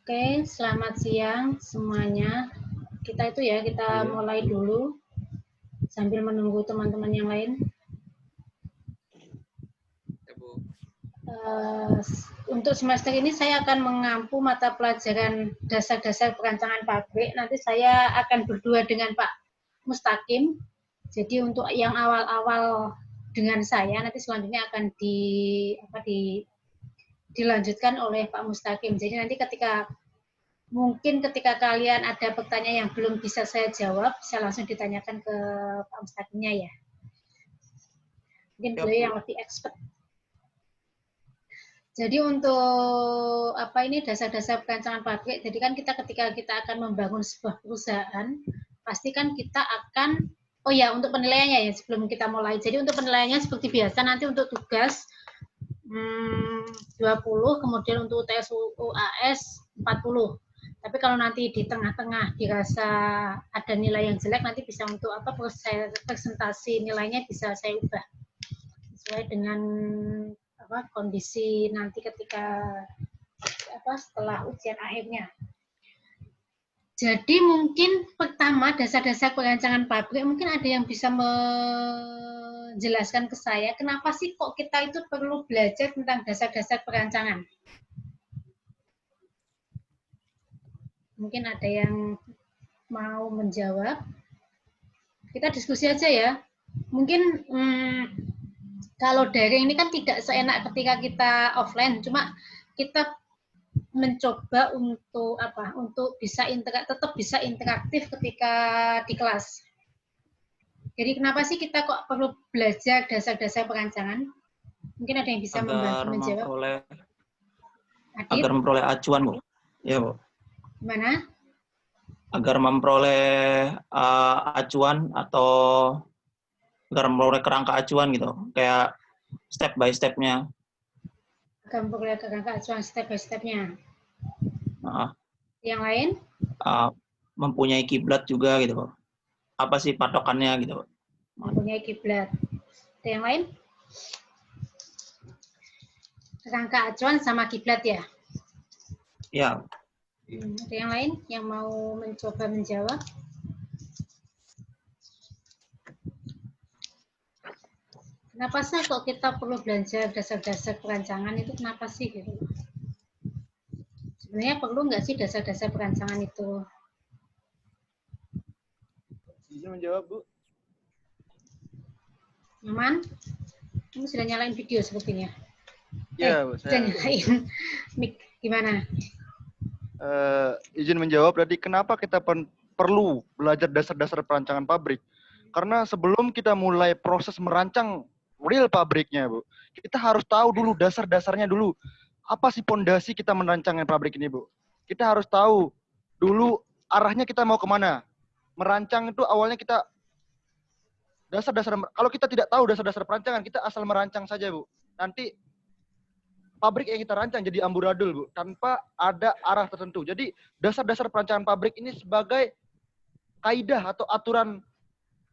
Oke, selamat siang semuanya. Kita Iya, mulai dulu sambil menunggu teman-teman yang lain. ya Bu. Uh, untuk semester ini saya akan mengampu mata pelajaran dasar-dasar perancangan pabrik. Nanti saya akan berdua dengan Pak Mustaqim. Jadi untuk yang awal-awal dengan saya, nanti selanjutnya akan dilanjutkan oleh Pak Mustaqim. Jadi nanti ketika kalian ada pertanyaan yang belum bisa saya jawab, saya langsung ditanyakan ke Pak Mustaqimnya ya. Mungkin Ya beliau Bu. yang lebih expert. Jadi untuk dasar-dasar perancangan pabrik. Jadi kan ketika kita akan membangun sebuah perusahaan, pasti kan kita akan untuk penilaiannya ya sebelum kita mulai. Jadi untuk penilaiannya seperti biasa nanti untuk tugas 20, kemudian untuk UTS UAS 40. Tapi kalau nanti di tengah-tengah dirasa ada nilai yang jelek, nanti bisa untuk presentasi nilainya bisa saya ubah sesuai dengan kondisi nanti ketika setelah ujian akhirnya. Jadi mungkin pertama dasar-dasar perancangan pabrik, mungkin ada yang bisa menjelaskan ke saya kenapa sih kok kita itu perlu belajar tentang dasar-dasar perancangan. Mungkin ada yang mau menjawab. Kita diskusi aja ya. Mungkin kalau daring ini kan tidak seenak ketika kita offline, cuma kita mencoba untuk tetap bisa interaktif ketika di kelas. Jadi kenapa sih kita kok perlu belajar dasar-dasar perancangan? Mungkin ada yang bisa membantu menjawab. Agar memperoleh acuan, Bu. Ya, Bu. Gimana? Agar memperoleh acuan atau agar memperoleh kerangka acuan gitu. Kayak step by step-nya. Agar memperoleh kerangka acuan step by step-nya. Yang lain? Mempunyai kiblat juga gitu, Bu. Apa sih patokannya gitu, Bu? Mempunyai kiblat. Ada yang lain? Kerangka acuan sama kiblat ya? Ya. Ada yang lain yang mau mencoba menjawab? Kenapa sih kok kita perlu belajar dasar-dasar perancangan itu kenapa sih gitu? Sebenarnya perlu nggak sih dasar-dasar perancangan itu? Bisa menjawab, Bu. Nyaman? Kamu sudah nyalain video sepertinya. Ya, Bu. Sudah nyalain mic. Gimana? Izin menjawab, berarti kenapa kita perlu belajar dasar-dasar perancangan pabrik? Karena sebelum kita mulai proses merancang real pabriknya, Bu, kita harus tahu dulu dasar-dasarnya dulu. Apa sih pondasi kita merancang pabrik ini, Bu? Kita harus tahu dulu arahnya kita mau kemana. Merancang itu awalnya kita dasar-dasar. Kalau kita tidak tahu dasar-dasar perancangan, kita asal merancang saja, Bu. Nanti pabrik yang kita rancang jadi amburadul, Bu, tanpa ada arah tertentu. Jadi dasar-dasar perancangan pabrik ini sebagai kaidah atau aturan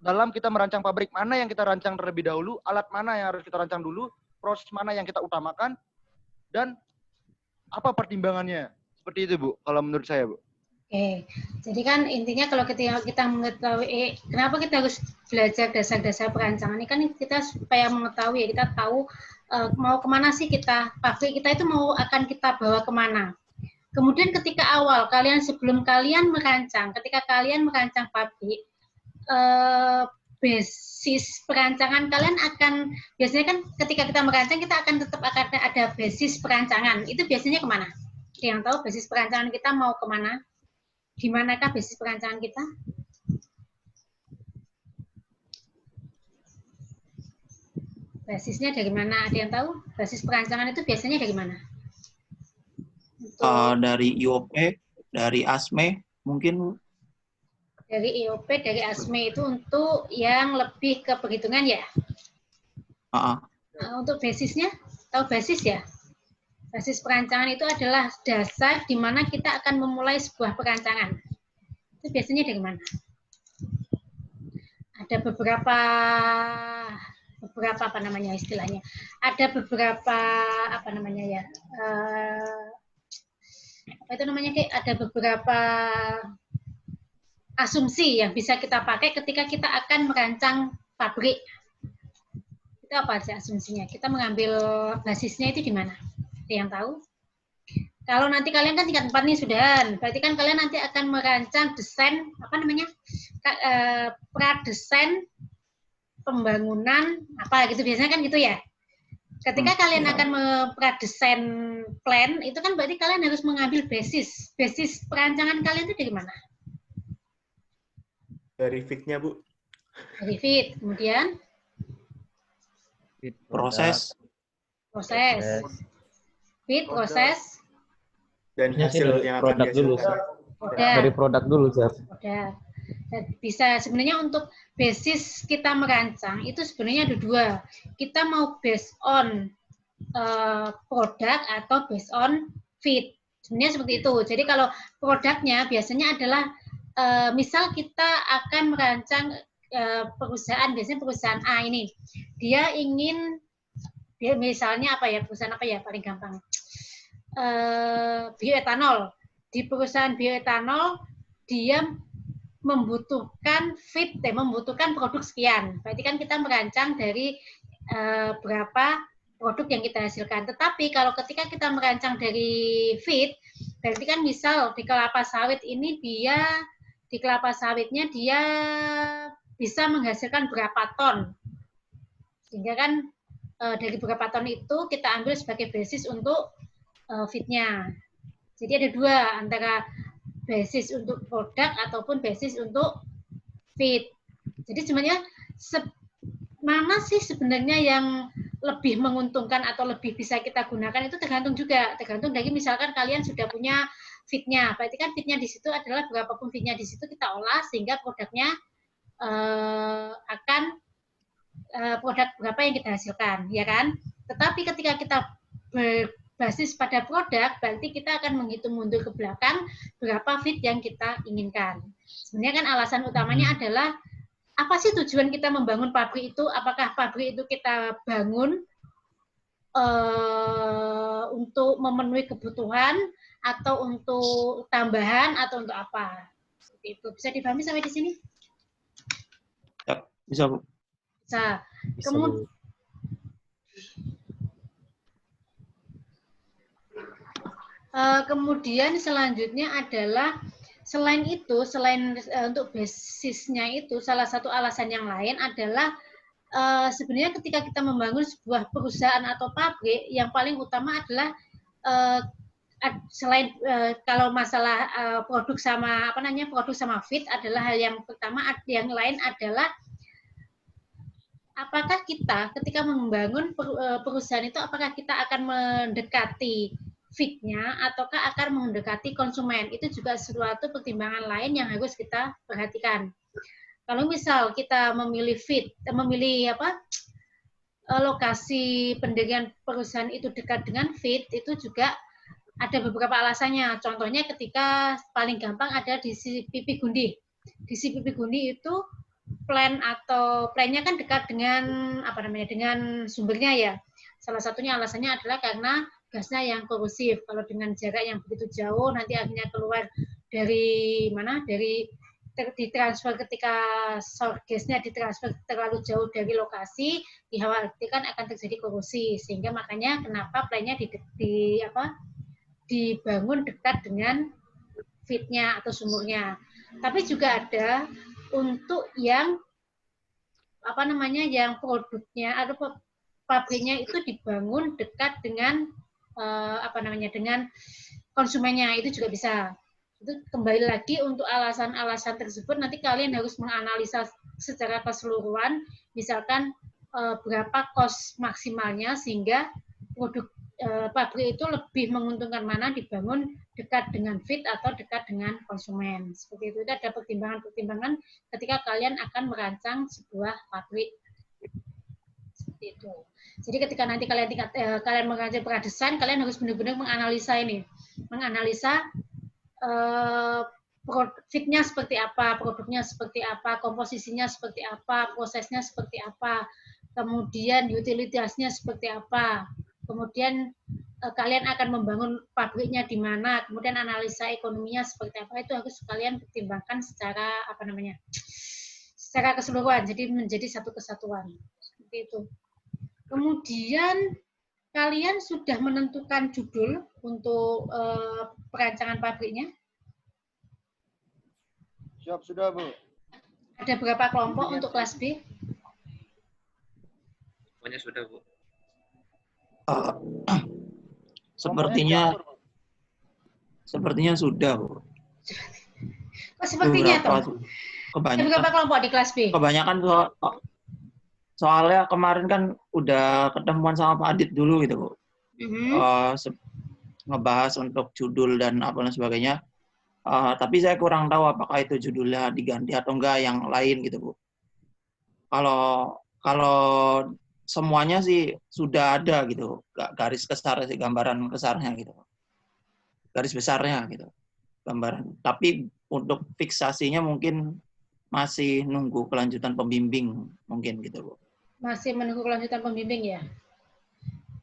dalam kita merancang pabrik. Mana yang kita rancang terlebih dahulu, alat mana yang harus kita rancang dulu, proses mana yang kita utamakan, dan apa pertimbangannya. Seperti itu, Bu, kalau menurut saya, Bu. Oke, jadi kan intinya kalau kita mengetahui kenapa kita harus belajar dasar-dasar perancangan ini kan kita supaya mengetahui, kita tahu mau kemana sih pabrik kita itu akan kita bawa kemana. Kemudian ketika awal sebelum kalian merancang, ketika kalian merancang pabrik, basis perancangan kalian biasanya kan ketika kita merancang kita akan tetap akan ada basis perancangan. Itu biasanya kemana? Yang tahu basis perancangan kita mau kemana? Di manakah basis perancangan kita? Basisnya dari mana? Ada yang tahu? Basis perancangan itu biasanya dari mana? Dari IOP, dari ASME, mungkin. Dari IOP, dari ASME itu untuk yang lebih ke perhitungan ya? Untuk basisnya, tahu basis ya? Basis perancangan itu adalah dasar di mana kita akan memulai sebuah perancangan. Itu biasanya dari mana? Ada beberapa apa namanya istilahnya? Ada beberapa itu namanya kayak ada beberapa asumsi yang bisa kita pakai ketika kita akan merancang pabrik. Itu apa aja asumsinya? Kita mengambil basisnya itu di mana? Ada yang tahu? Kalau nanti kalian kan tingkat 4 nih sudah, berarti kan kalian nanti akan merancang desain, apa namanya, pradesain pembangunan, apa gitu, biasanya kan gitu ya. Ketika kalian akan mempradesain plan, itu kan berarti kalian harus mengambil basis perancangan kalian itu dari mana? Dari fit-nya, Bu. Dari fit, kemudian Proses. Fit, proses, Dan hasil yang akan produk dulu, dihasilkan. produk. dari produk dulu, Chef. Produk. Dan bisa sebenarnya untuk basis kita merancang itu sebenarnya ada dua. Kita mau based on produk atau based on fit. Sebenarnya seperti itu. Jadi kalau produknya biasanya adalah misal kita akan merancang perusahaan, biasanya perusahaan A ini, dia misalnya apa ya, perusahaan apa ya paling gampang, bioetanol. Di perusahaan bioetanol dia membutuhkan membutuhkan produk sekian. Berarti kan kita merancang dari berapa produk yang kita hasilkan. Tetapi kalau ketika kita merancang dari fit, berarti kan misal di kelapa sawit ini di kelapa sawitnya dia bisa menghasilkan berapa ton. Sehingga kan dari berapa ton itu kita ambil sebagai basis untuk fit-nya. Jadi ada dua, antara basis untuk produk ataupun basis untuk fit. Jadi sebenarnya mana sih sebenarnya yang lebih menguntungkan atau lebih bisa kita gunakan itu tergantung dari misalkan kalian sudah punya fit-nya. Berarti kan fit-nya di situ adalah berapapun fit-nya di situ kita olah sehingga produknya akan produk berapa yang kita hasilkan, ya kan? Tetapi ketika kita berbasis pada produk, berarti kita akan menghitung mundur ke belakang berapa fit yang kita inginkan. Sebenarnya kan alasan utamanya adalah apa sih tujuan kita membangun pabrik itu? Apakah pabrik itu kita bangun untuk memenuhi kebutuhan atau untuk tambahan atau untuk apa? Seperti itu. Bisa dipahami sampai di sini? Ya, bisa, Bu. Bisa. Kemudian selanjutnya adalah selain untuk basisnya itu, salah satu alasan yang lain adalah sebenarnya ketika kita membangun sebuah perusahaan atau pabrik, yang paling utama adalah selain kalau masalah produk sama fit adalah hal yang pertama. Yang lain adalah apakah kita ketika membangun perusahaan itu, apakah kita akan mendekati fit-nya ataukah akan mendekati konsumen. Itu juga suatu pertimbangan lain yang harus kita perhatikan. Kalau misal kita memilih lokasi pendirian perusahaan itu dekat dengan fit, itu juga ada beberapa alasannya. Contohnya ketika paling gampang ada di Pipi Gundi. Di Pipi Gundi itu plannya kan dekat dengan dengan sumbernya ya. Salah satunya alasannya adalah karena gasnya yang korosif. Kalau dengan jarak yang begitu jauh, nanti akhirnya keluar ditransfer ketika gasnya ditransfer terlalu jauh dari lokasi, dikhawatirkan akan terjadi korosi. Sehingga makanya kenapa plannya dibangun dekat dengan fit-nya atau sumurnya. Tapi juga ada untuk yang yang produknya atau pabriknya itu dibangun dekat dengan dengan konsumennya, itu juga bisa. Itu kembali lagi untuk alasan-alasan tersebut nanti kalian harus menganalisa secara keseluruhan, misalkan berapa cost maksimalnya sehingga produk pabrik itu lebih menguntungkan mana dibangun dekat dengan fit atau dekat dengan konsumen. Seperti itu ada pertimbangan-pertimbangan ketika kalian akan merancang sebuah pabrik. Seperti itu. Jadi ketika nanti kalian merancang pradesain, kalian harus benar-benar menganalisa fit-nya seperti apa, produknya seperti apa, komposisinya seperti apa, prosesnya seperti apa, kemudian utilitasnya seperti apa, kemudian kalian akan membangun pabriknya di mana, kemudian analisa ekonominya seperti apa, itu harus kalian pertimbangkan secara apa namanya, secara keseluruhan, jadi menjadi satu kesatuan seperti itu. Kemudian kalian sudah menentukan judul untuk perancangan pabriknya? Siap, sudah, Bu. Ada berapa kelompok untuk kelas B? Semuanya sudah, Bu. Sepertinya sudah, Bu. Kok sepertinya toh? Ada berapa kelompok di kelas B? Kebanyakan soalnya kemarin kan udah ketemuan sama Pak Adit dulu gitu, Bu. Ngebahas untuk judul dan apa dan sebagainya. Tapi saya kurang tahu apakah itu judulnya diganti atau enggak yang lain gitu, Bu. Kalau semuanya sih sudah ada gitu, garis besar sih, gambaran besarnya gitu. Garis besarnya gitu, gambaran. Tapi untuk fiksasinya mungkin masih nunggu kelanjutan pembimbing mungkin gitu, Bu. Masih menunggu kelanjutan pembimbing ya?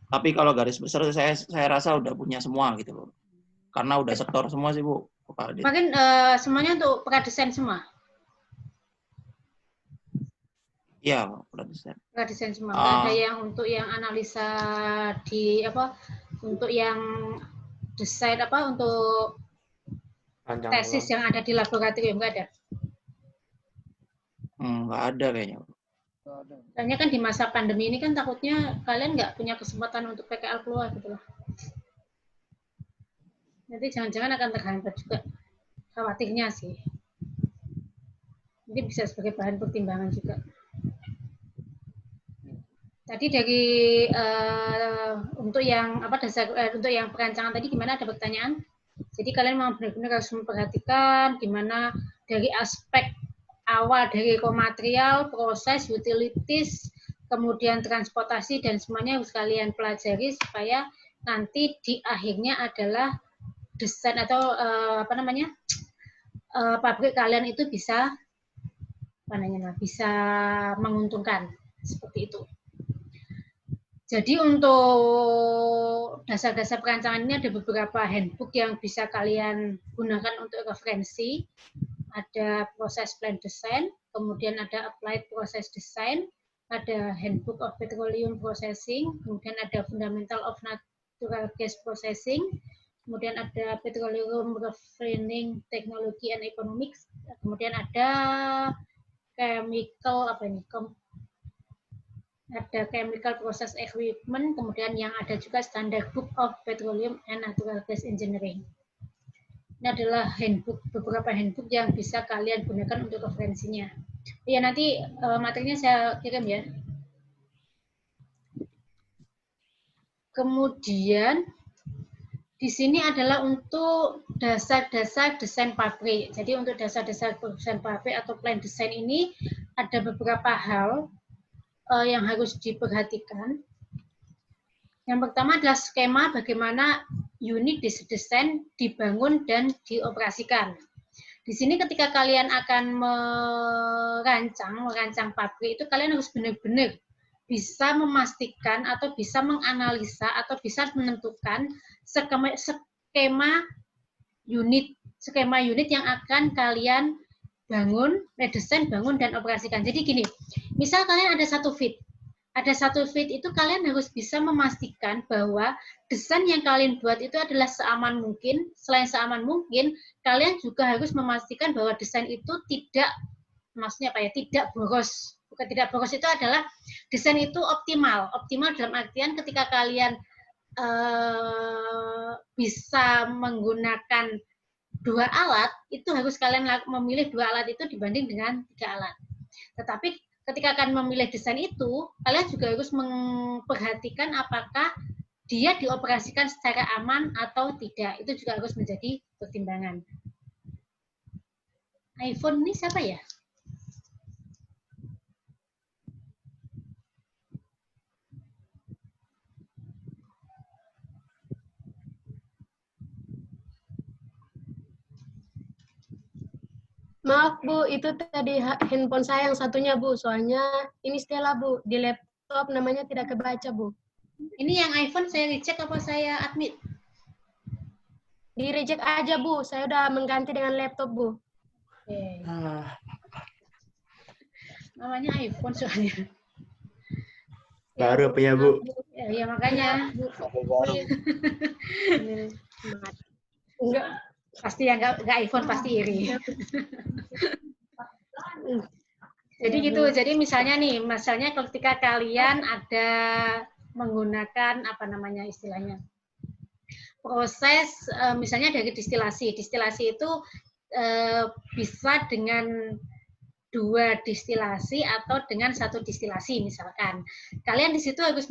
Tapi kalau garis besar saya rasa udah punya semua gitu, Bu. Karena udah setor semua sih, Bu. Mungkin semuanya untuk pradesain semua? Iya, pradesain. Pradesain semua. Nggak ada yang untuk yang analisa di apa? Untuk yang desain apa? Untuk tesis yang ada di laboratorium nggak ada? Nggak ada kayaknya. Soalnya kan di masa pandemi ini kan takutnya kalian nggak punya kesempatan untuk PKL keluar gitu loh. Nanti jangan-jangan akan terhambat juga, khawatirnya sih. Ini bisa sebagai bahan pertimbangan juga. Tadi dari untuk yang apa dasar untuk yang perancangan tadi gimana, ada pertanyaan? Jadi kalian memang benar-benar harus memperhatikan gimana dari aspek awal dari material, proses, utilities, kemudian transportasi dan semuanya harus kalian pelajari supaya nanti di akhirnya adalah desain atau apa namanya pabrik kalian itu bisa apa namanya bisa menguntungkan seperti itu. Jadi untuk dasar-dasar perancangan ini ada beberapa handbook yang bisa kalian gunakan untuk referensi. Ada proses plan design, kemudian ada applied process design, ada handbook of petroleum processing, kemudian ada fundamental of natural gas processing, kemudian ada petroleum refining technology and economics, kemudian ada chemical apa ini? Ada chemical process equipment, kemudian yang ada juga standard book of petroleum and natural gas engineering. Ini adalah handbook, beberapa handbook yang bisa kalian gunakan untuk referensinya. Ya nanti materinya saya kirim ya. Kemudian di sini adalah untuk dasar-dasar desain pabrik. Jadi untuk dasar-dasar desain pabrik atau plan design ini ada beberapa hal yang harus diperhatikan. Yang pertama adalah skema bagaimana unit didesain, dibangun, dan dioperasikan. Di sini ketika kalian akan merancang pabrik itu kalian harus benar-benar bisa memastikan atau bisa menganalisa atau bisa menentukan skema unit yang akan kalian bangun, redesain, bangun, dan operasikan. Jadi gini, misal kalian ada satu feed itu kalian harus bisa memastikan bahwa desain yang kalian buat itu adalah seaman mungkin. Selain seaman mungkin, kalian juga harus memastikan bahwa desain itu tidak, maksudnya apa ya, tidak boros. Bukan tidak boros, itu adalah desain itu optimal. Optimal dalam artian ketika kalian bisa menggunakan 2 alat, itu harus kalian memilih 2 alat itu dibanding dengan 3 alat. Tetapi ketika akan memilih desain itu, kalian juga harus memperhatikan apakah dia dioperasikan secara aman atau tidak. Itu juga harus menjadi pertimbangan. iPhone ini siapa ya? Maaf Bu, itu tadi handphone saya yang satunya Bu, soalnya ini Stella Bu, di laptop namanya tidak kebaca Bu. Ini yang iPhone saya reject apa saya admit? Di reject aja, Bu. Saya udah mengganti dengan laptop, Bu. Oke. Ah, Namanya iPhone soalnya. baru punya Bu. Ya makanya. Enggak, pasti yang enggak iPhone pasti iri. Jadi gitu. Jadi misalnya nih, misalnya ketika kalian ada menggunakan apa namanya istilahnya proses misalnya dari distilasi. Distilasi itu bisa dengan 2 distilasi atau dengan 1 distilasi misalkan. Kalian di situ harus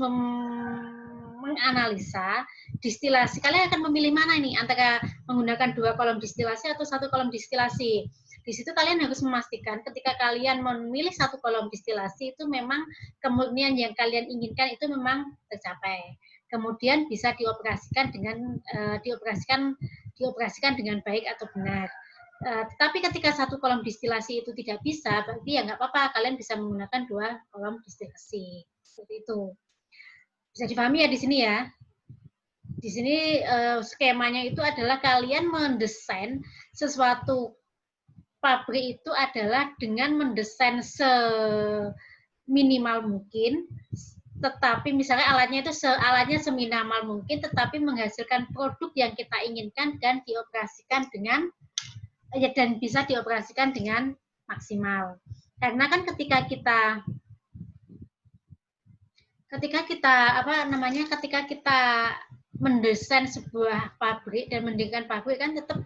menganalisa distilasi. Kalian akan memilih mana ini antara menggunakan 2 kolom distilasi atau 1 kolom distilasi. Di situ kalian harus memastikan ketika kalian memilih 1 kolom distilasi itu memang kemurnian yang kalian inginkan itu memang tercapai. Kemudian bisa dioperasikan dengan baik atau benar. Tetapi ketika 1 kolom distilasi itu tidak bisa, berarti ya nggak apa-apa, kalian bisa menggunakan 2 kolom distilasi. Seperti itu. Bisa dipahami ya di sini ya? Di sini skemanya itu adalah kalian mendesain sesuatu pabrik itu adalah dengan mendesain seminimal mungkin, tetapi misalnya alatnya seminimal mungkin, tetapi menghasilkan produk yang kita inginkan dan dioperasikan dengan dan bisa dioperasikan dengan maksimal. Karena kan ketika kita mendesain sebuah pabrik dan mendirikan pabrik kan tetap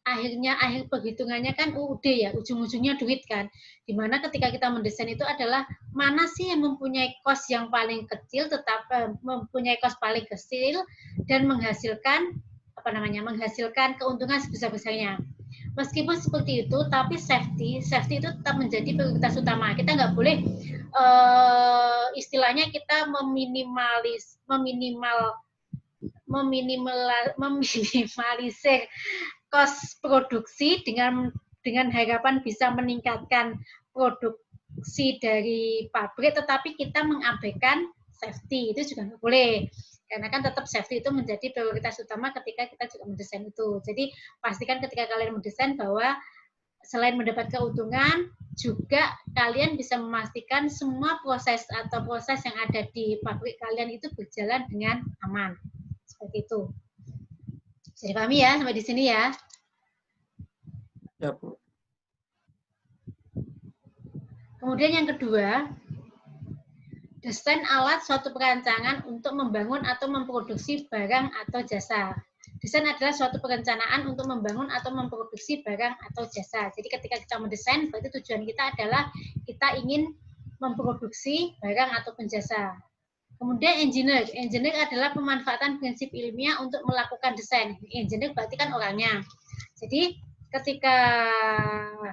akhir perhitungannya kan UUD ya, ujung-ujungnya duit kan. Dimana ketika kita mendesain itu adalah mana sih yang mempunyai cost yang paling kecil mempunyai cost paling kecil dan menghasilkan keuntungan sebesar-besarnya. Meskipun seperti itu, tapi safety itu tetap menjadi prioritas utama. Kita nggak boleh istilahnya kita meminimalisir cost produksi dengan harapan bisa meningkatkan produksi dari pabrik, tetapi kita mengabaikan safety, itu juga nggak boleh. Karena kan tetap safety itu menjadi prioritas utama ketika kita juga mendesain itu. Jadi pastikan ketika kalian mendesain bahwa selain mendapat keuntungan, juga kalian bisa memastikan semua proses yang ada di pabrik kalian itu berjalan dengan aman. Seperti itu. Bisa dipahami ya sampai di sini ya? Ya, Bu. Kemudian yang kedua, desain alat suatu perancangan untuk membangun atau memproduksi barang atau jasa. Desain adalah suatu perencanaan untuk membangun atau memproduksi barang atau jasa. Jadi ketika kita mendesain, berarti tujuan kita adalah kita ingin memproduksi barang atau jasa. Kemudian engineer adalah pemanfaatan prinsip ilmiah untuk melakukan desain. Engineer berarti kan orangnya. Jadi ketika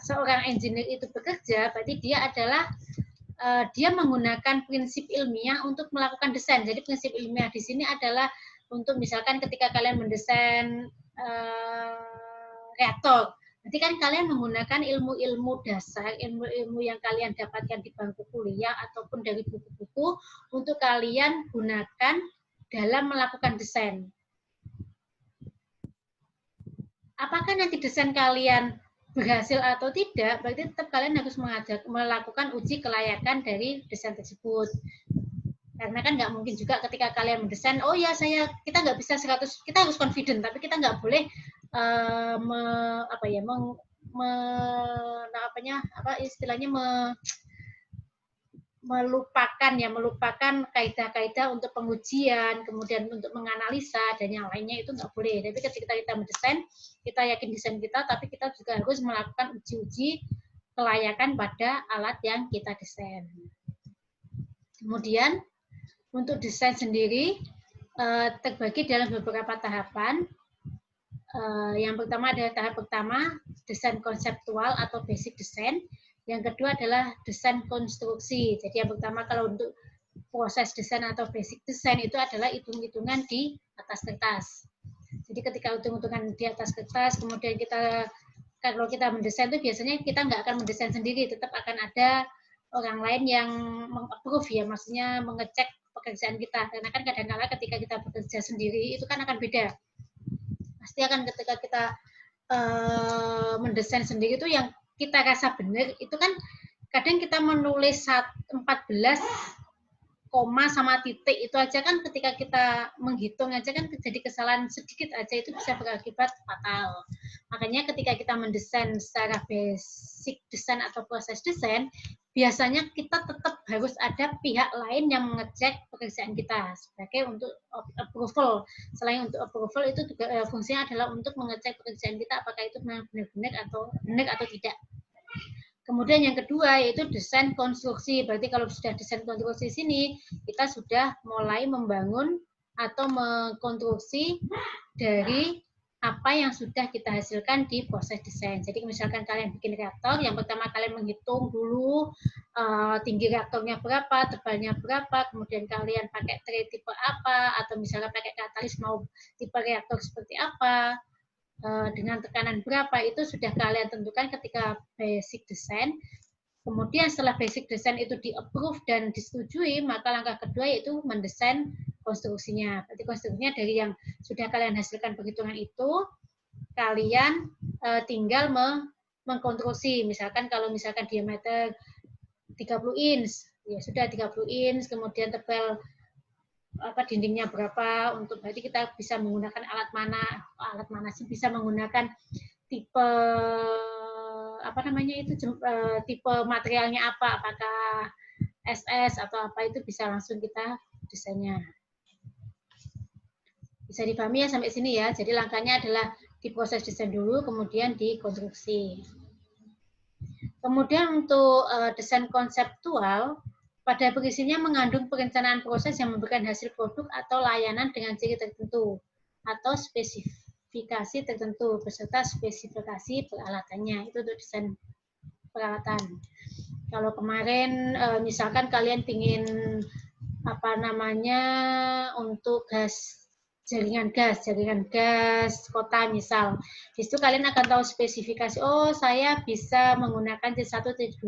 seorang engineer itu bekerja, berarti dia adalah dia menggunakan prinsip ilmiah untuk melakukan desain. Jadi prinsip ilmiah di sini adalah untuk misalkan ketika kalian mendesain reaktor, berarti kan kalian menggunakan ilmu-ilmu dasar, ilmu-ilmu yang kalian dapatkan di bangku kuliah ataupun dari buku-buku untuk kalian gunakan dalam melakukan desain. Apakah nanti desain kalian berhasil atau tidak, berarti tetap kalian harus melakukan uji kelayakan dari desain tersebut. Karena kan nggak mungkin juga ketika kalian mendesain, oh ya kita nggak bisa 100, kita harus confident, tapi kita nggak boleh melupakan kaidah-kaidah untuk pengujian, kemudian untuk menganalisa dan yang lainnya itu nggak boleh. Tapi ketika kita mendesain, kita yakin desain kita, tapi kita juga harus melakukan uji-uji kelayakan pada alat yang kita desain. Kemudian untuk desain sendiri terbagi dalam beberapa tahapan. Yang pertama adalah tahap pertama, desain konseptual atau basic design. Yang kedua adalah desain konstruksi. Jadi yang pertama kalau untuk proses desain atau basic design itu adalah hitung-hitungan di atas kertas. Jadi ketika hitung-hitungan di atas kertas, kemudian kalau kita mendesain itu biasanya kita nggak akan mendesain sendiri, tetap akan ada orang lain yang meng-approve ya, maksudnya mengecek pekerjaan kita. Karena kan kadang-kala ketika kita bekerja sendiri itu kan akan beda. Pasti akan ketika kita mendesain sendiri itu yang kita rasa benar itu kan kadang kita menulis 14 koma sama titik itu aja kan ketika kita menghitung aja kan jadi kesalahan sedikit aja itu bisa berakibat fatal. Makanya ketika kita mendesain secara basic desain atau proses desain, biasanya kita tetap harus ada pihak lain yang mengecek pekerjaan kita sebagai untuk approval. Selain untuk approval itu juga fungsinya adalah untuk mengecek pekerjaan kita apakah itu benar atau tidak. Kemudian yang kedua yaitu desain konstruksi. Berarti kalau sudah desain konstruksi sini, kita sudah mulai membangun atau mengkonstruksi dari apa yang sudah kita hasilkan di proses desain. Jadi misalkan kalian bikin reaktor, yang pertama kalian menghitung dulu tinggi reaktornya berapa, tebalnya berapa, kemudian kalian pakai tray tipe apa, atau misalnya pakai katalis mau tipe reaktor seperti apa, dengan tekanan berapa itu sudah kalian tentukan ketika basic design. Kemudian setelah basic design itu di-approve dan disetujui, maka langkah kedua yaitu mendesain konstruksinya. Berarti konstruksinya dari yang sudah kalian hasilkan perhitungan itu, kalian tinggal mengkonstruksi. Misalkan kalau misalkan diameter 30 inch, ya sudah 30 inch, kemudian tebal dindingnya berapa, untuk berarti kita bisa menggunakan alat mana sih, bisa menggunakan tipe tipe materialnya apa, apakah SS atau apa, itu bisa langsung kita desainnya. Bisa dipahami ya sampai sini ya. Jadi langkahnya adalah di proses desain dulu, kemudian di konstruksi. Kemudian untuk desain konseptual, pada prinsipnya mengandung perencanaan proses yang memberikan hasil produk atau layanan dengan ciri tertentu atau spesifikasi tertentu beserta spesifikasi peralatannya. Itu untuk desain peralatan. Kalau kemarin misalkan kalian ingin untuk jaringan gas kota misal, di situ kalian akan tahu spesifikasi. Oh, saya bisa menggunakan C1 C2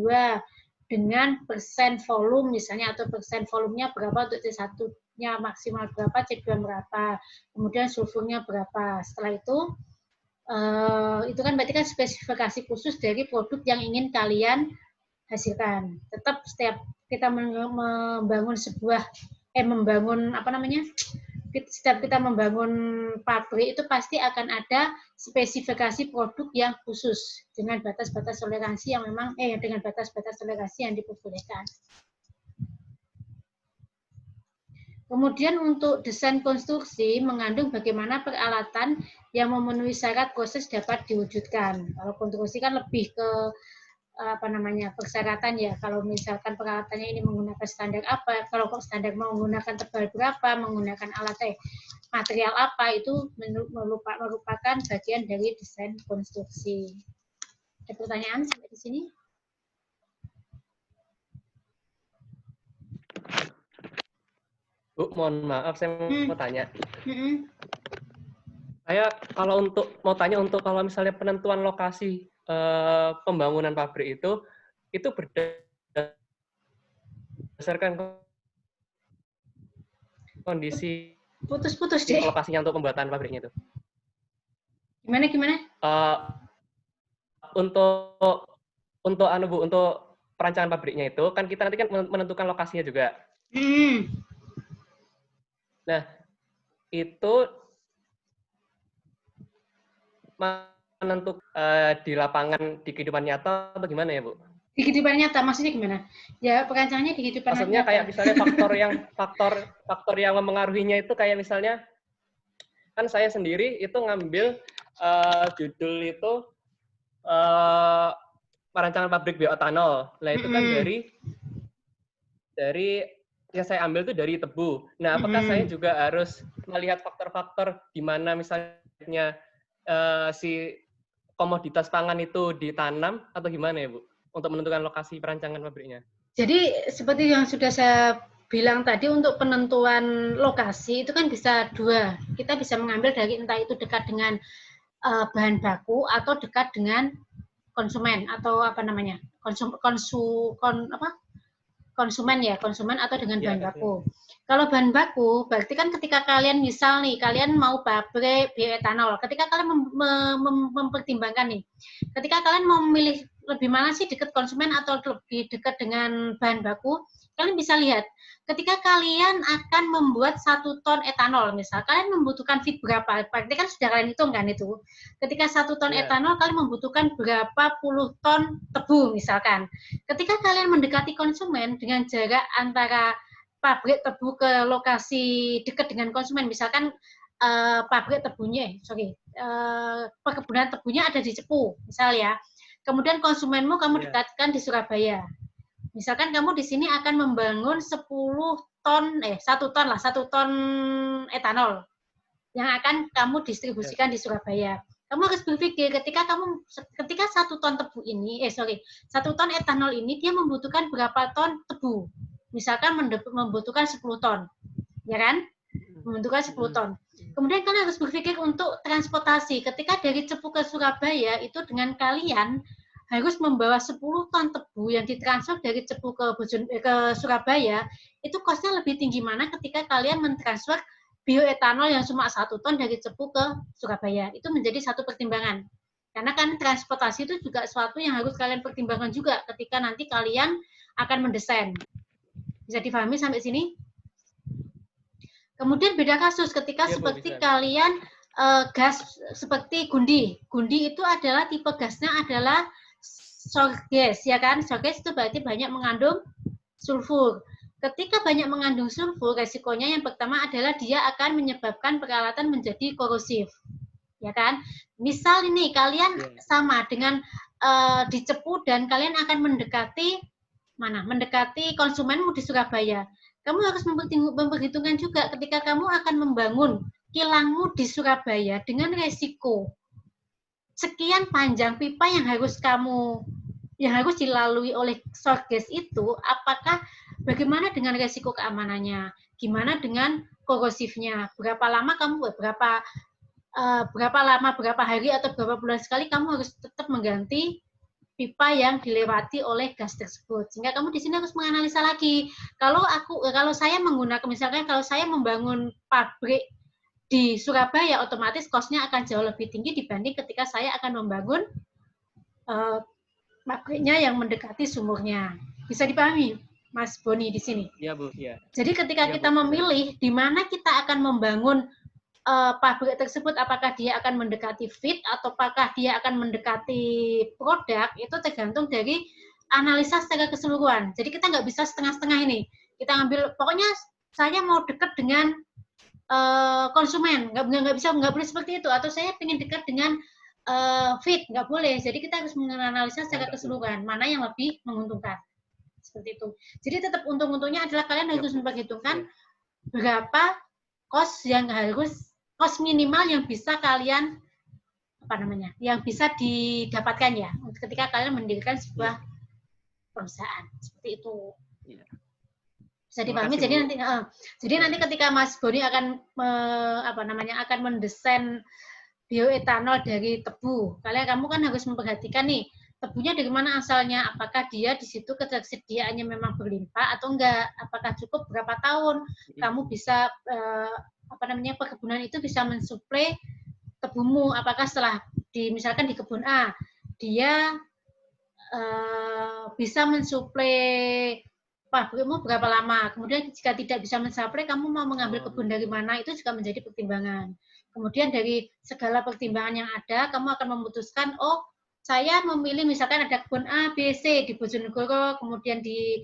dengan persen volume misalnya, atau persen volumenya berapa untuk C1-nya maksimal berapa, C2 berapa, kemudian sulfurnya berapa. Setelah itu kan berarti kan spesifikasi khusus dari produk yang ingin kalian hasilkan. Tetap setiap kita membangun setiap kita membangun pabrik itu pasti akan ada spesifikasi produk yang khusus dengan batas-batas toleransi yang memang dengan batas-batas toleransi yang diperbolehkan. Kemudian untuk desain konstruksi mengandung bagaimana peralatan yang memenuhi syarat proses dapat diwujudkan. Kalau konstruksi kan lebih ke persyaratan ya. Kalau misalkan peralatannya ini menggunakan standar apa, kalau standar mau menggunakan tebal berapa, menggunakan material apa, itu merupakan bagian dari desain konstruksi. Ada pertanyaan sampai di sini? Bu, mohon maaf, saya mau tanya. Saya mau tanya untuk kalau misalnya penentuan lokasi pembangunan pabrik itu berdasarkan kondisi putus-putus deh. Lokasinya untuk pembuatan pabriknya itu. Gimana? Untuk perancangan pabriknya itu kan kita nanti kan menentukan lokasinya juga. Nah, itu menentukan di lapangan, di kehidupan nyata atau gimana ya, Bu? Di kehidupan nyata maksudnya gimana? Ya, perancangannya di kehidupan nyata. Maksudnya kayak misalnya faktor yang mempengaruhinya itu kayak misalnya kan saya sendiri itu ngambil judul itu perancangan pabrik bioetanol. Nah, itu kan dari yang saya ambil itu dari tebu. Nah, apakah saya juga harus melihat faktor-faktor di mana misalnya si komoditas pangan itu ditanam atau gimana ya, Bu? Untuk menentukan lokasi perancangan pabriknya. Jadi seperti yang sudah saya bilang tadi, untuk penentuan lokasi itu kan bisa dua. Kita bisa mengambil dari entah itu dekat dengan bahan baku atau dekat dengan konsumen atau konsumen atau dengan bahan baku. Kalau bahan baku, berarti kan ketika kalian misal nih, kalian mau pabrik bioetanol, ketika kalian mempertimbangkan nih, ketika kalian mau memilih lebih mana sih dekat konsumen atau lebih dekat dengan bahan baku, kalian bisa lihat, ketika kalian akan membuat 1 ton etanol, misal kalian membutuhkan feed berapa, berarti kan sudah kalian hitung kan itu. Ketika 1 ton etanol, kalian membutuhkan berapa puluh ton tebu misalkan. Ketika kalian mendekati konsumen dengan jarak antara pabrik tebu ke lokasi dekat dengan konsumen, misalkan pabrik tebunya, perkebunan tebunya ada di Cepu, misal ya. Kemudian konsumenmu kamu dekatkan di Surabaya. Misalkan kamu di sini akan membangun 1 ton etanol yang akan kamu distribusikan di Surabaya. Kamu harus berpikir ketika 1 ton tebu ini, 1 ton etanol ini dia membutuhkan berapa ton tebu. Misalkan membutuhkan 10 ton, ya kan? Membutuhkan 10 ton. Kemudian kalian harus berpikir untuk transportasi. Ketika dari Cepu ke Surabaya, itu dengan kalian harus membawa 10 ton tebu yang ditransfer dari Cepu ke Surabaya, itu kosnya lebih tinggi mana ketika kalian mentransfer bioetanol yang cuma 1 ton dari Cepu ke Surabaya. Itu menjadi satu pertimbangan. Karena kan transportasi itu juga sesuatu yang harus kalian pertimbangkan juga ketika nanti kalian akan mendesain. Bisa difahami sampai sini? Kemudian beda kasus ketika seperti kalian gas seperti gundi. Gundi itu adalah tipe gasnya adalah sour gas, ya kan? Sour gas itu berarti banyak mengandung sulfur. Ketika banyak mengandung sulfur, resikonya yang pertama adalah dia akan menyebabkan peralatan menjadi korosif, ya kan? Misal ini kalian sama dengan di Cepu dan kalian akan mendekati konsumenmu di Surabaya. Kamu harus memperhitungkan juga ketika kamu akan membangun kilangmu di Surabaya dengan resiko sekian panjang pipa yang harus dilalui oleh sour gas itu, apakah bagaimana dengan resiko keamanannya, gimana dengan korosifnya, berapa lama berapa hari atau berapa bulan sekali kamu harus tetap mengganti pipa yang dilewati oleh gas tersebut. Sehingga kamu di sini harus menganalisa lagi. Kalau saya menggunakan, misalkan kalau saya membangun pabrik di Surabaya, otomatis cost-nya akan jauh lebih tinggi dibanding ketika saya akan membangun pabriknya yang mendekati sumurnya. Bisa dipahami, Mas Boni di sini? Iya, Bu. Iya. Jadi ketika kita memilih di mana kita akan membangun pabrik tersebut, apakah dia akan mendekati feed atau apakah dia akan mendekati produk, itu tergantung dari analisa secara keseluruhan. Jadi kita nggak bisa setengah-setengah ini. Kita ngambil, pokoknya saya mau dekat dengan konsumen, nggak boleh seperti itu. Atau saya ingin dekat dengan feed, nggak boleh. Jadi kita harus menganalisa secara keseluruhan, mana yang lebih menguntungkan. Seperti itu. Jadi tetap untung-untungnya adalah kalian harus memperhitungkan berapa cost minimal yang bisa kalian yang bisa didapatkan ya ketika kalian mendirikan sebuah perusahaan seperti itu. Bisa dipahami. Jadi nanti ketika Mas Boni akan akan mendesain bioetanol dari tebu, kamu kan harus memperhatikan nih tebunya dari mana asalnya, apakah dia di situ ketersediaannya memang berlimpah atau enggak, apakah cukup berapa tahun kamu bisa perkebunan itu bisa mensuplai tebumu, apakah setelah misalkan di kebun A dia bisa mensuplai pabrikmu berapa lama, kemudian jika tidak bisa mensuplai, kamu mau mengambil kebun dari mana, itu juga menjadi pertimbangan. Kemudian dari segala pertimbangan yang ada, kamu akan memutuskan, saya memilih misalkan ada kebun A, B, C di Bojonegoro, kemudian di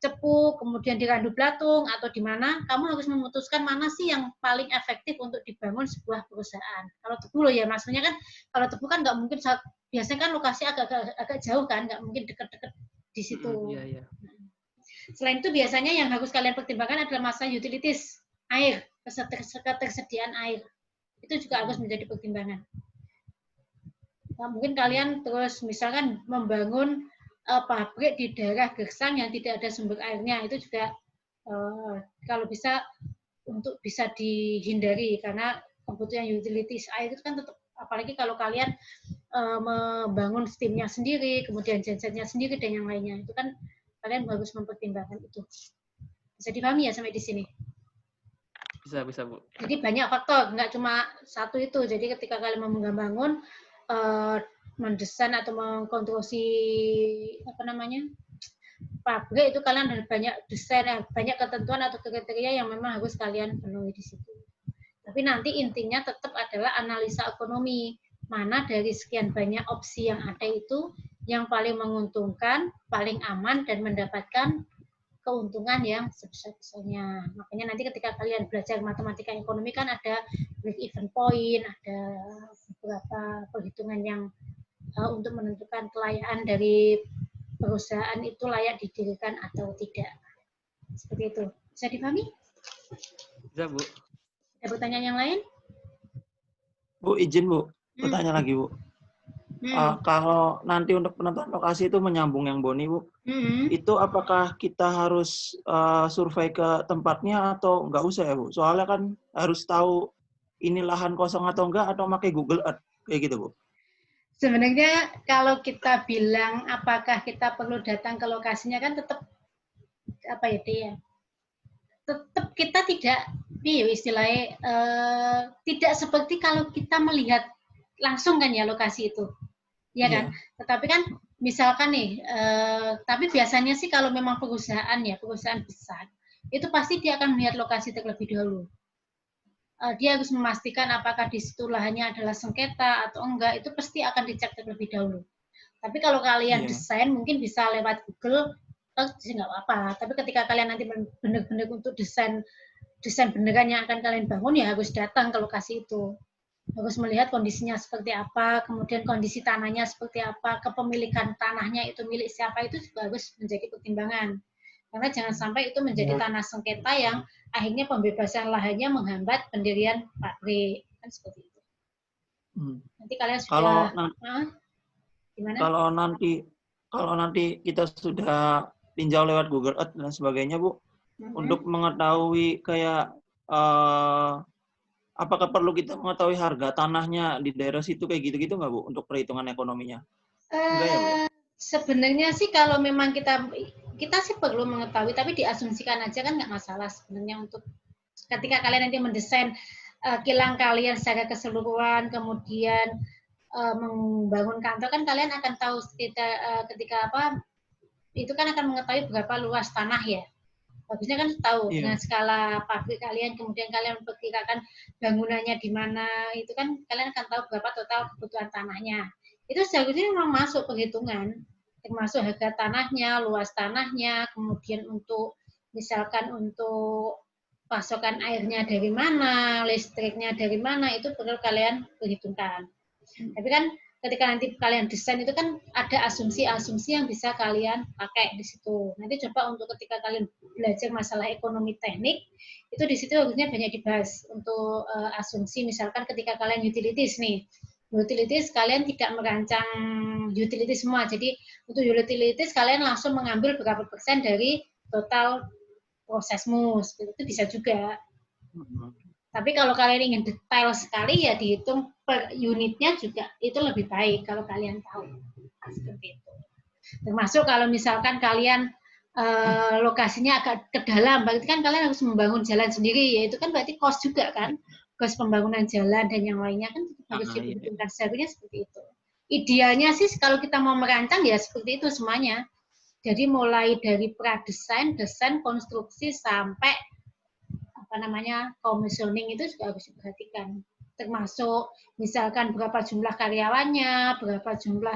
Cepu, kemudian di Randu Blatung, atau di mana, kamu harus memutuskan mana sih yang paling efektif untuk dibangun sebuah perusahaan. Kalau tebu loh ya, maksudnya kan, kalau tebu kan nggak mungkin, biasanya kan lokasi agak jauh kan, nggak mungkin dekat-dekat di situ. Selain itu biasanya yang harus kalian pertimbangkan adalah masalah utilities, air, ketersediaan air. Itu juga harus menjadi pertimbangan. Nah, mungkin kalian terus misalkan membangun pabrik di daerah gersang yang tidak ada sumber airnya, itu juga kalau bisa untuk bisa dihindari karena kebutuhan utilities air itu kan tetap, apalagi kalau kalian membangun steamnya sendiri, kemudian gensetnya sendiri dan yang lainnya, itu kan kalian harus mempertimbangkan itu. Bisa dipahami ya sampai di sini? Bisa, Bu. Jadi banyak faktor, nggak cuma satu itu. Jadi ketika kalian mau membangun, mendesain atau mengkonstruksi pabrik, itu kalian ada banyak desain, banyak ketentuan atau kriteria yang memang harus kalian penuhi di situ. Tapi nanti intinya tetap adalah analisa ekonomi. Mana dari sekian banyak opsi yang ada itu yang paling menguntungkan, paling aman, dan mendapatkan keuntungan yang sebesar-besarnya. Makanya nanti ketika kalian belajar matematika ekonomi kan ada break-even point, ada beberapa perhitungan yang untuk menentukan kelayakan dari perusahaan itu layak didirikan atau tidak. Seperti itu. Bisa dipahami? Bisa, Bu. Ada pertanyaan yang lain? Bu, izin Bu, bertanya lagi Bu. Kalau nanti untuk penentuan lokasi itu menyambung yang Boni Bu, itu apakah kita harus survei ke tempatnya atau nggak usah ya Bu? Soalnya kan harus tahu ini lahan kosong atau enggak, atau pakai Google Earth kayak gitu Bu. Sebenarnya kalau kita bilang apakah kita perlu datang ke lokasinya kan tetap tetap kita tidak istilahnya tidak seperti kalau kita melihat langsung kan ya lokasi itu. Ya kan? Tetapi kan misalkan nih, tapi biasanya sih kalau memang perusahaan besar, itu pasti dia akan melihat lokasi terlebih dahulu. Dia harus memastikan apakah di situ lahannya adalah sengketa atau enggak, itu pasti akan dicek terlebih dahulu. Tapi kalau kalian desain mungkin bisa lewat Google, sih nggak apa-apa. Tapi ketika kalian nanti benar-benar untuk desain beneran yang akan kalian bangun, ya harus datang ke lokasi itu. Harus melihat kondisinya seperti apa, kemudian kondisi tanahnya seperti apa, kepemilikan tanahnya itu milik siapa, itu juga harus menjadi pertimbangan. Karena jangan sampai itu menjadi tanah sengketa yang akhirnya pembebasan lahannya menghambat pendirian pabrik. Kan seperti itu. Nanti kalian sudah... Gimana? Kalau nanti kita sudah tinjau lewat Google Earth dan sebagainya, Bu, untuk mengetahui kayak... apakah perlu kita mengetahui harga tanahnya di daerah situ kayak gitu-gitu nggak Bu untuk perhitungan ekonominya? Enggak ya Bu? Sebenarnya sih kalau memang kita sih perlu mengetahui, tapi diasumsikan aja kan nggak masalah sebenarnya untuk ketika kalian nanti mendesain kilang kalian secara keseluruhan, kemudian membangun kantor kan kalian akan tahu ketika itu kan akan mengetahui berapa luas tanah ya. Bagusnya kan tahu dengan skala pabrik kalian, kemudian kalian memperkirakan bangunannya di mana, itu kan kalian akan tahu berapa total kebutuhan tanahnya. Itu seharusnya memang masuk perhitungan, termasuk harga tanahnya, luas tanahnya, kemudian untuk misalkan untuk pasokan airnya dari mana, listriknya dari mana, itu perlu kalian perhitungkan. Tapi kan ketika nanti kalian desain itu kan ada asumsi-asumsi yang bisa kalian pakai di situ. Nanti coba untuk ketika kalian belajar masalah ekonomi teknik, itu di situ harusnya banyak dibahas untuk asumsi. Misalkan ketika kalian utilities nih, utilities kalian tidak merancang utilities semua. Jadi untuk utilities kalian langsung mengambil berapa persen dari total prosesmu, itu bisa juga. Tapi kalau kalian ingin detail sekali ya dihitung per unitnya juga itu lebih baik kalau kalian tahu. Seperti itu. Termasuk kalau misalkan kalian lokasinya agak ke dalam, berarti kan kalian harus membangun jalan sendiri, ya itu kan berarti cost juga kan, cost pembangunan jalan dan yang lainnya kan harus diperhitungkan. Seharusnya seperti itu. Idealnya sih kalau kita mau merancang ya seperti itu semuanya. Jadi mulai dari pradesain, desain, konstruksi sampai commissioning itu juga harus diperhatikan. Termasuk misalkan berapa jumlah karyawannya, berapa jumlah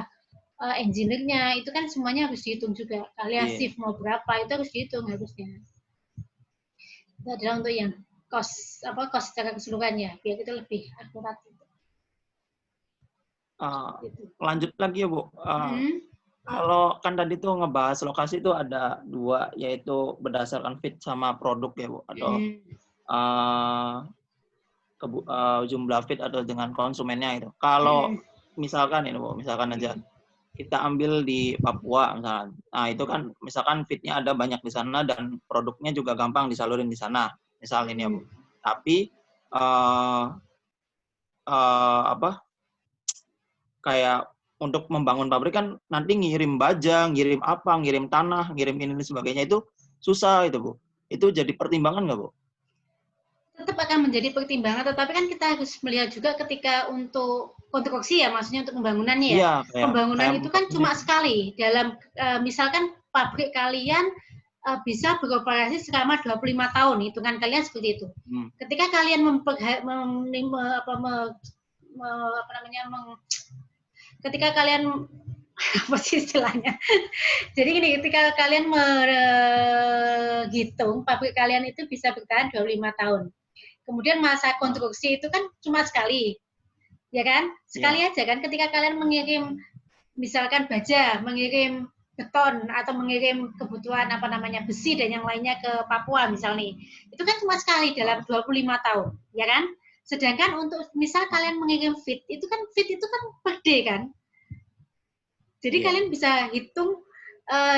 engineer-nya, itu kan semuanya harus dihitung juga. Kalian shift mau berapa, itu harus dihitung harusnya. Itu adalah untuk yang cost secara keseluruhan ya, biar itu lebih akurat. Lanjut lagi ya Bu. Kalau kan tadi tuh ngebahas lokasi itu ada dua, yaitu berdasarkan fit sama produk ya Bu, atau jumlah fit atau dengan konsumennya itu. Kalau misalkan ini Bu, misalkan aja kita ambil di Papua misalkan. Nah, itu kan misalkan fitnya ada banyak di sana dan produknya juga gampang disalurin di sana. Misal ini ya Bu. Tapi kayak untuk membangun pabrik kan nanti ngirim baja, ngirim apa, ngirim tanah, ngirim ini dan sebagainya itu susah itu Bu. Itu jadi pertimbangan nggak Bu? tetap akan menjadi pertimbangan, tetapi kan kita harus melihat juga ketika untuk konstruksi ya, maksudnya untuk pembangunannya ya. Iya, Pembangunan kayak itu kan cuma sekali. Dalam misalkan pabrik kalian bisa beroperasi selama 25 tahun, hitungan kalian seperti itu. Ketika kalian ketika kalian apa sih istilahnya? Jadi gini, ketika kalian menghitung pabrik kalian itu bisa bertahan 25 tahun. Kemudian masa konstruksi itu kan cuma sekali. Ya kan? Sekali aja kan ketika kalian mengirim misalkan baja, mengirim beton atau mengirim kebutuhan apa namanya besi dan yang lainnya ke Papua misalnya. Itu kan cuma sekali dalam 25 tahun, ya kan? Sedangkan untuk misal kalian mengirim feed, itu kan per day kan? Jadi kalian bisa hitung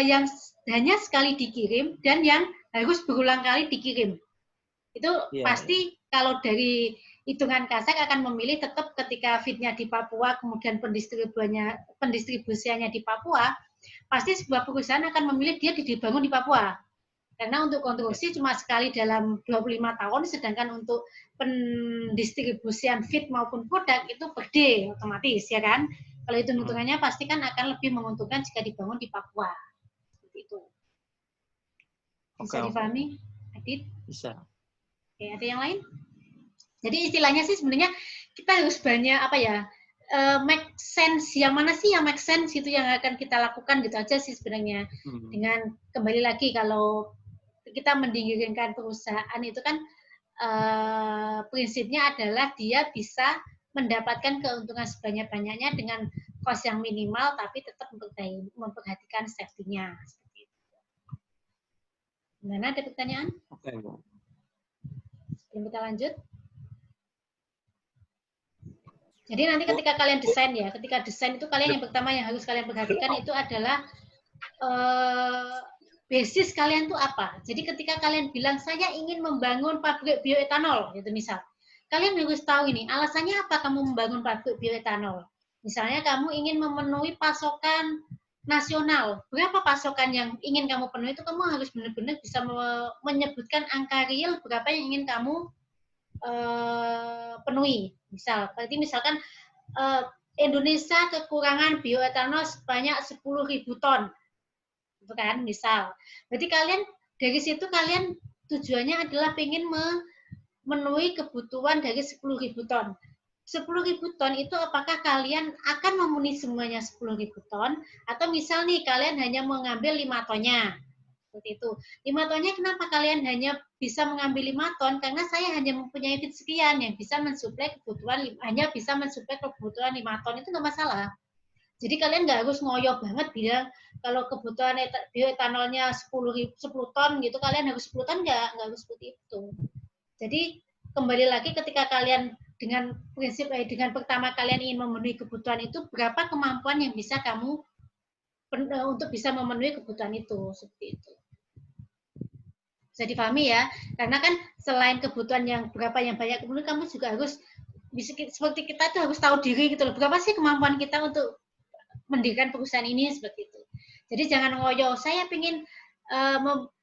yang hanya sekali dikirim dan yang harus berulang kali dikirim. Itu pasti kalau dari hitungan kasar akan memilih tetap ketika feed-nya di Papua, kemudian pendistribusiannya di Papua, pasti sebuah perusahaan akan memilih dia dibangun di Papua. Karena untuk konstruksi cuma sekali dalam 25 tahun, sedangkan untuk pendistribusian feed maupun produk itu per day otomatis, ya kan? Kalau itu hitungannya pasti kan akan lebih menguntungkan jika dibangun di Papua. Seperti itu. Bisa dipahami, Adit? Bisa. Oke, ada yang lain? Jadi istilahnya sih sebenarnya kita harus banyak make sense, yang mana sih yang make sense itu yang akan kita lakukan gitu aja sih sebenarnya. Dengan kembali lagi kalau kita mendirikan perusahaan itu kan prinsipnya adalah dia bisa mendapatkan keuntungan sebanyak-banyaknya dengan cost yang minimal tapi tetap memperhatikan safety-nya. Gimana, ada pertanyaan? Oke, Bu. Sebelum kita lanjut. Jadi nanti ketika kalian desain ya, ketika desain itu kalian yang pertama yang harus kalian perhatikan itu adalah basis kalian tuh apa. Jadi ketika kalian bilang saya ingin membangun pabrik bioetanol, gitu misal, kalian harus tahu ini alasannya apa kamu membangun pabrik bioetanol. Misalnya kamu ingin memenuhi pasokan nasional, berapa pasokan yang ingin kamu penuhi itu kamu harus benar-benar bisa menyebutkan angka real berapa yang ingin kamu penuhi. Berarti misalkan Indonesia kekurangan bioetanol sebanyak 10.000 ton. Itu kan, misal. Berarti kalian dari situ kalian tujuannya adalah ingin memenuhi kebutuhan dari 10.000 ton. 10.000 ton itu apakah kalian akan memenuhi semuanya 10.000 ton atau misal nih kalian hanya mengambil 5 tonnya. Seperti itu. 5 tonnya kenapa kalian hanya bisa mengambil 5 ton? Karena saya hanya mempunyai feed sekian yang bisa mensuplai kebutuhan, hanya bisa mensuplai kebutuhan 5 ton, itu nggak masalah. Jadi kalian nggak harus ngoyo banget bilang kalau kebutuhan bioetanolnya 10 ton gitu, kalian harus 10 ton, nggak harus seperti itu. Jadi kembali lagi ketika kalian dengan prinsip dengan pertama kalian ingin memenuhi kebutuhan itu, berapa kemampuan yang bisa kamu untuk bisa memenuhi kebutuhan itu, seperti itu. Bisa dipahami ya, karena kan selain kebutuhan yang berapa yang banyak, kemudian kamu juga harus seperti kita tuh harus tahu diri gitu loh, berapa sih kemampuan kita untuk mendirikan perusahaan ini, seperti itu. Jadi jangan ngoyo, saya ingin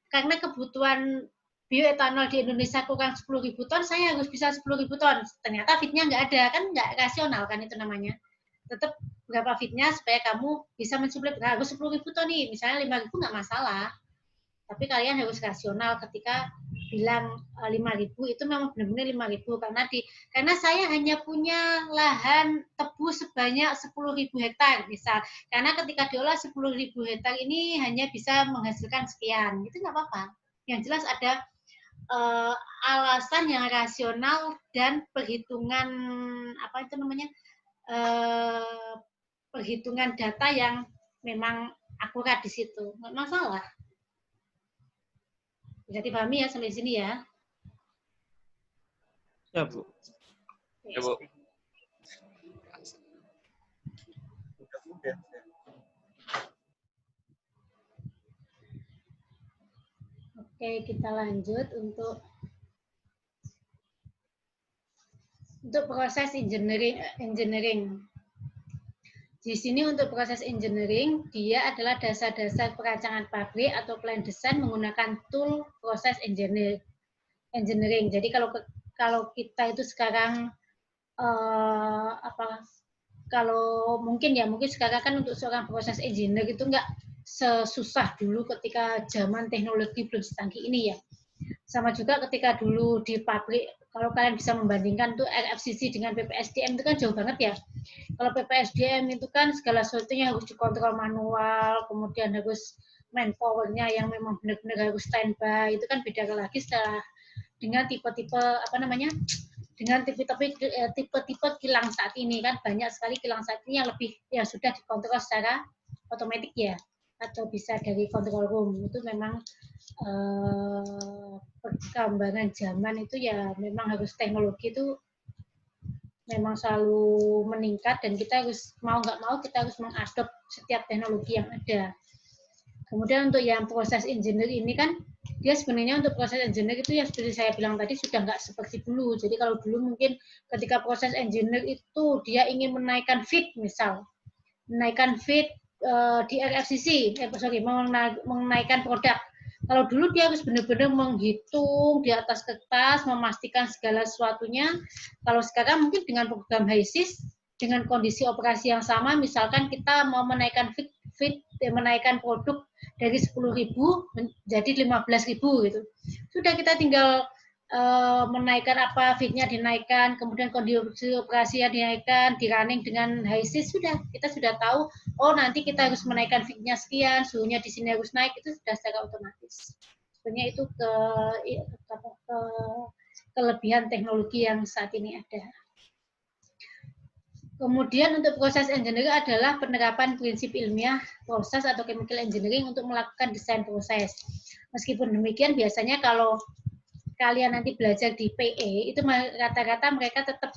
karena kebutuhan bioetanol di Indonesia kurang 10.000 ton, saya harus bisa 10.000 ton. Ternyata feed-nya nggak ada, kan nggak rasional kan itu namanya. Tetap berapa feed-nya supaya kamu bisa mensuplai, harus 10.000 ton nih, misalnya 5.000 nggak masalah. Tapi kalian harus rasional ketika bilang 5.000 itu memang benar-benar 5.000 karena saya hanya punya lahan tebu sebanyak 10.000 hektar misal. Karena ketika diolah 10.000 hektar ini hanya bisa menghasilkan sekian, itu nggak apa-apa. Yang jelas ada alasan yang rasional dan perhitungan perhitungan data yang memang akurat di situ, nggak masalah. Bisa dipahami ya sampai sini ya? Ya, Bu. Ya, Bu. Oke, kita lanjut untuk proses engineering. Di sini untuk proses engineering, dia adalah dasar-dasar perancangan pabrik atau plan design menggunakan tool proses engineering. Jadi kalau kalau kita itu sekarang kalau mungkin sekarang kan untuk seorang proses engineer itu nggak sesusah dulu ketika zaman teknologi belum secanggih ini ya. Sama juga ketika dulu di pabrik, kalau kalian bisa membandingkan tuh RFCC dengan PPSDM itu kan jauh banget ya. Kalau PPSDM itu kan segala sesuatunya harus dikontrol manual, kemudian harus manpower-nya yang memang benar-benar harus standby, itu kan beda lagi setelah dengan tipe-tipe dengan tipe-tipe kilang saat ini kan banyak sekali kilang saat ini yang lebih ya sudah dikontrol secara otomatis ya, atau bisa dari control room. Itu memang perkembangan zaman itu ya memang harus teknologi itu memang selalu meningkat dan kita harus mau nggak mau kita harus mengadop setiap teknologi yang ada. Kemudian untuk yang proses engineer ini kan dia sebenarnya untuk proses engineer itu yang seperti saya bilang tadi sudah nggak seperti dulu. Jadi kalau dulu mungkin ketika proses engineer itu dia ingin menaikkan feed menaikkan feed di RFCC, menaikkan produk. Kalau dulu dia harus benar-benar menghitung di atas kertas, memastikan segala sesuatunya. Kalau sekarang mungkin dengan program HISIS, dengan kondisi operasi yang sama, misalkan kita mau menaikkan menaikkan produk dari 10.000 menjadi 15.000 gitu. Sudah kita tinggal menaikkan feed-nya dinaikkan, kemudian kondisi operasinya dinaikkan, di running dengan HISIS, kita sudah tahu, oh nanti kita harus menaikkan feed-nya sekian, suhunya di sini harus naik, itu sudah secara otomatis. Sebenarnya itu kelebihan teknologi yang saat ini ada. Kemudian untuk proses engineering adalah penerapan prinsip ilmiah proses atau chemical engineering untuk melakukan desain proses. Meskipun demikian, biasanya kalau kalian nanti belajar di PE itu rata-rata mereka tetap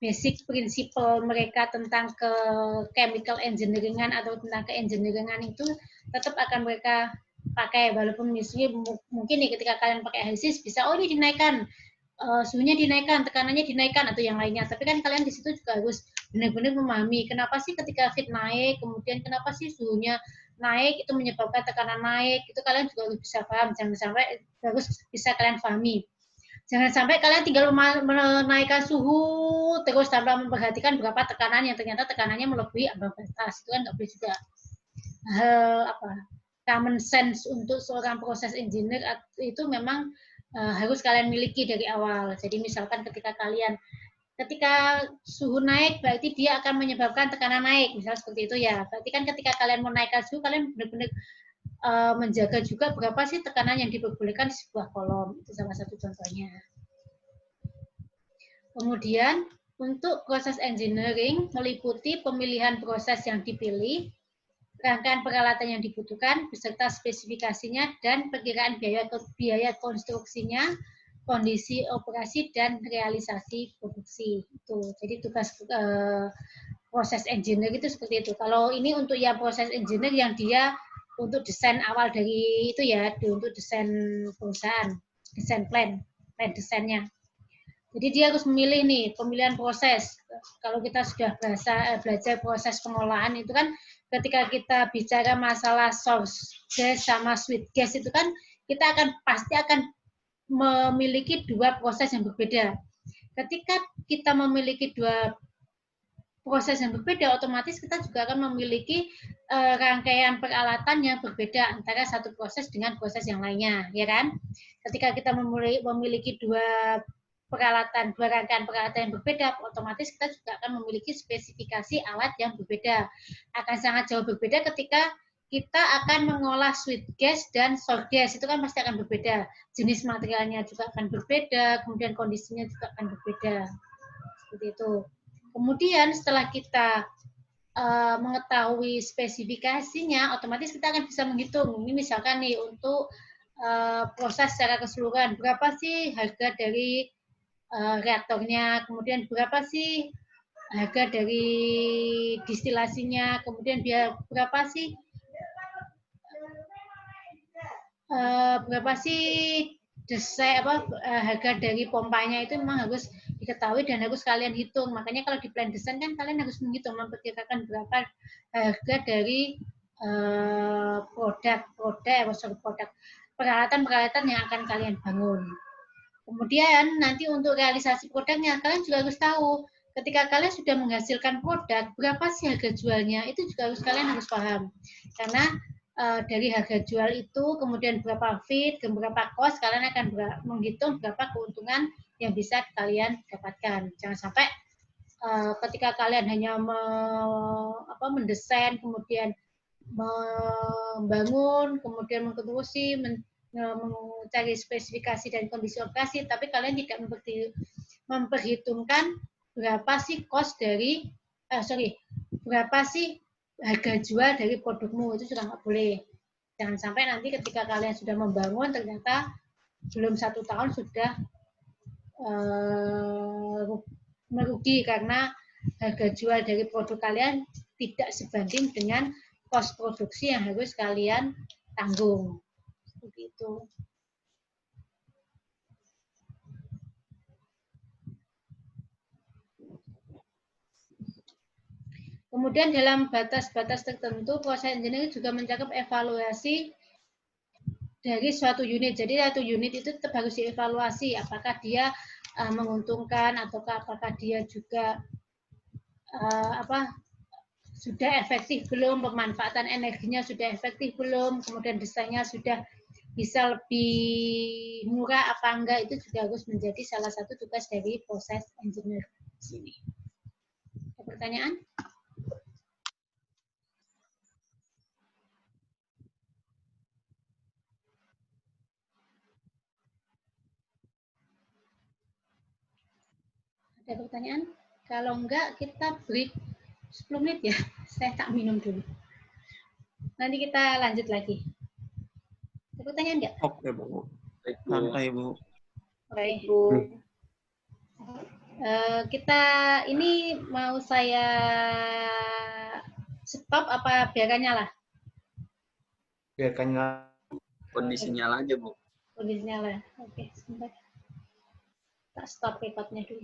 basic prinsipal mereka tentang ke chemical engineeringan atau tentang ke engineeringan itu tetap akan mereka pakai, walaupun misalnya mungkin nih ketika kalian pakai HISIS bisa ini dinaikkan, suhunya dinaikkan, tekanannya dinaikkan atau yang lainnya, tapi kan kalian di situ juga harus benar-benar memahami kenapa sih ketika feed naik, kemudian kenapa sih suhunya naik itu menyebabkan tekanan naik, itu kalian juga harus bisa paham, jangan sampai harus bisa kalian pahami. Jangan sampai kalian tinggal menaikkan suhu terus tanpa memperhatikan berapa tekanan yang ternyata tekanannya melebihi ambang batas, itu kan nggak boleh juga. Common sense untuk seorang proses engineer itu memang harus kalian miliki dari awal. Jadi misalkan ketika suhu naik, berarti dia akan menyebabkan tekanan naik, misalnya seperti itu ya. Berarti kan ketika kalian menaikkan suhu, kalian benar-benar menjaga juga berapa sih tekanan yang diperbolehkan di sebuah kolom. Itu salah satu contohnya. Kemudian untuk proses engineering meliputi pemilihan proses yang dipilih, rangkaian peralatan yang dibutuhkan, beserta spesifikasinya dan perkiraan biaya konstruksinya, kondisi operasi dan realisasi produksi. Itu. Jadi tugas proses engineer itu seperti itu. Kalau ini untuk yang proses engineer yang dia untuk desain awal dari itu ya, untuk desain perusahaan, desain plan desainnya. Jadi dia harus memilih nih pemilihan proses. Kalau kita sudah belajar proses pengolahan itu kan ketika kita bicara masalah source gas sama sweet gas itu kan kita pasti akan memiliki dua proses yang berbeda. Ketika kita memiliki dua proses yang berbeda, otomatis kita juga akan memiliki rangkaian peralatan yang berbeda antara satu proses dengan proses yang lainnya, ya kan? Ketika kita memiliki dua rangkaian peralatan yang berbeda, otomatis kita juga akan memiliki spesifikasi alat yang berbeda. Akan sangat jauh berbeda ketika kita akan mengolah sweet gas dan sour gas, itu kan pasti akan berbeda. Jenis materialnya juga akan berbeda, kemudian kondisinya juga akan berbeda. Seperti itu. Kemudian setelah kita mengetahui spesifikasinya, otomatis kita akan bisa menghitung. Ini misalkan nih untuk proses secara keseluruhan, berapa sih harga dari reaktornya, kemudian berapa sih harga dari distilasinya, kemudian berapa sih harga dari pompanya, itu memang harus diketahui dan harus kalian hitung. Makanya kalau di plan design kan kalian harus menghitung, memperkirakan berapa harga dari peralatan-peralatan yang akan kalian bangun. Kemudian nanti untuk realisasi produknya, kalian juga harus tahu ketika kalian sudah menghasilkan produk, berapa sih harga jualnya, itu juga kalian harus paham. Karena dari harga jual itu, kemudian berapa feed, dan berapa cost, kalian akan menghitung berapa keuntungan yang bisa kalian dapatkan. Jangan sampai ketika kalian hanya mendesain, kemudian membangun, kemudian mengkonstruksi, mencari spesifikasi dan kondisi operasi, tapi kalian tidak memperhitungkan berapa sih cost dari, berapa sih harga jual dari produkmu, itu sudah nggak boleh. Jangan sampai nanti ketika kalian sudah membangun, ternyata belum 1 tahun sudah merugi karena harga jual dari produk kalian tidak sebanding dengan cost produksi yang harus kalian tanggung. Begitu. Kemudian dalam batas-batas tertentu, proses engineering juga mencakup evaluasi dari suatu unit. Jadi satu unit itu tetap harus dievaluasi, apakah dia menguntungkan ataukah apakah dia juga sudah efektif belum, pemanfaatan energinya sudah efektif belum, kemudian desainnya sudah bisa lebih murah apa enggak, itu juga harus menjadi salah satu tugas dari proses engineer di sini. Ada pertanyaan? Ada pertanyaan? Kalau enggak, kita break 10 menit ya. Saya tak minum dulu. Nanti kita lanjut lagi. Ada pertanyaan enggak? Oke, Bu. Santai, Bu. Baik, Bu. Kita ini mau saya stop apa biarkan nyala? Biarkan nyala. Kondisi nyala aja, Bu. Kondisi nyala. Oke, sebentar. Tak stop recordnya dulu.